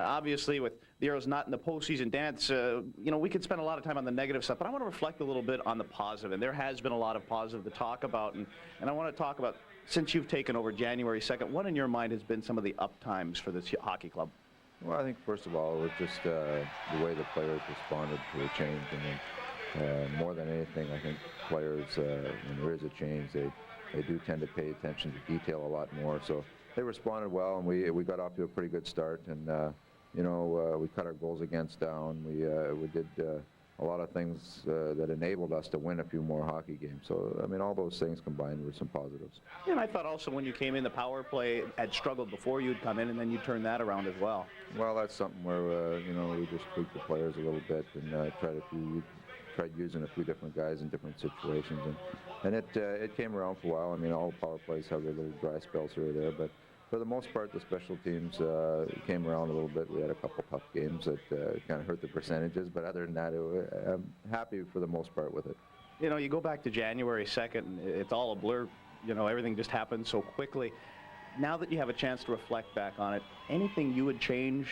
Obviously, with the Aeros not in the postseason dance, we could spend a lot of time on the negative stuff, but I want to reflect a little bit on the positive. And there has been a lot of positive to talk about. And I want to talk about, since you've taken over January 2nd, what in your mind has been some of the up times for this hockey club? Well, I think, first of all, it was just the way the players responded to the change. More than anything, I think players, when there is a change, they do tend to pay attention to detail a lot more. So they responded well, and we got off to a pretty good start. And we cut our goals against down. We did a lot of things that enabled us to win a few more hockey games. So, I mean, all those things combined were some positives. Yeah, and I thought also when you came in, the power play had struggled before you'd come in, and then you turned that around as well. Well, that's something where, we just tweaked the players a little bit and tried using a few different guys in different situations. And it came around for a while. I mean, all power plays have their little dry spells here or there, but for the most part, the special teams came around a little bit. We had a couple tough games that kind of hurt the percentages, but other than that, I'm happy for the most part with it. You go back to January 2nd, it's all a blur. Everything just happened so quickly. Now that you have a chance to reflect back on it, anything you would change,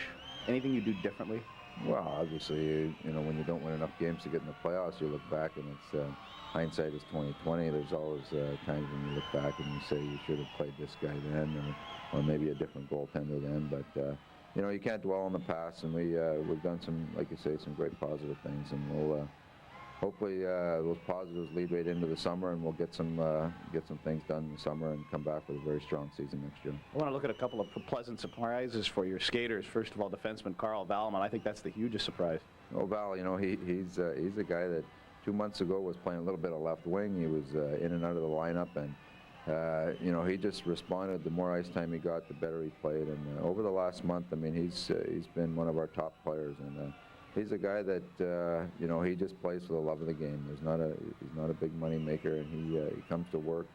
anything you do differently? Well, obviously, when you don't win enough games to get in the playoffs, you look back and it's hindsight is 20/20. There's always times when you look back and you say you should have played this guy then, or maybe a different goaltender then. But you can't dwell on the past, and we've done some, like you say, some great positive things, and we'll hopefully those positives lead right into the summer, and we'll get some things done in the summer and come back with a very strong season next year. I want to look at a couple of pleasant surprises for your skaters. First of all, defenseman Carl Valman. I think that's the hugest surprise. Oh, Val, he's a guy that 2 months ago was playing a little bit of left wing. He was in and out of the lineup, and he just responded. The more ice time he got, the better he played. And over the last month, I mean, he's been one of our top players, and he's a guy that he just plays for the love of the game. He's not a big money maker, and he comes to work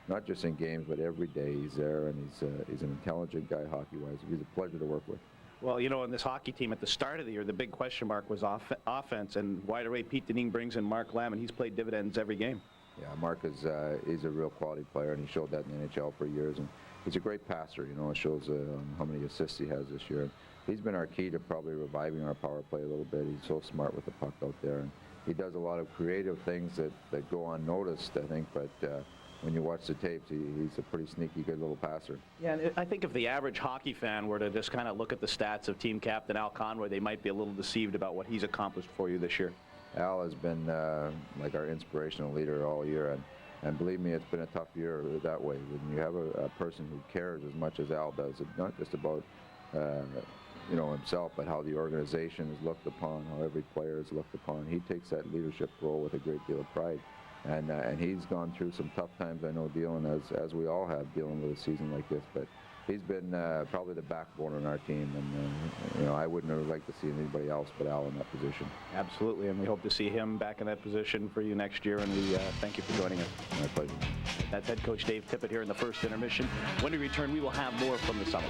not just in games, but every day he's there, and he's an intelligent guy hockey-wise. He's a pleasure to work with. Well, in this hockey team at the start of the year, the big question mark was offense, and right away Pete Deneen brings in Mark Lamb, and he's played dividends every game. Yeah, Mark he's a real quality player, and he showed that in the NHL for years. And he's a great passer. It shows how many assists he has this year. He's been our key to probably reviving our power play a little bit. He's so smart with the puck out there, and he does a lot of creative things that go unnoticed, I think. But when you watch the tapes, he's a pretty sneaky, good little passer. Yeah, and I think if the average hockey fan were to just kind of look at the stats of team captain Al Conroy, they might be a little deceived about what he's accomplished for you this year. Al has been like our inspirational leader all year, and believe me, it's been a tough year that way. When you have a person who cares as much as Al does, it's not just about himself, but how the organization is looked upon, how every player is looked upon. He takes that leadership role with a great deal of pride. And he's gone through some tough times, I know, dealing as we all have, dealing with a season like this. But he's been probably the backbone on our team, and I wouldn't have liked to see anybody else but Al in that position. Absolutely, and we hope to see him back in that position for you next year, and we thank you for joining us. My pleasure. That's head coach Dave Tippett here in the first intermission. When we return, we will have more from the summit.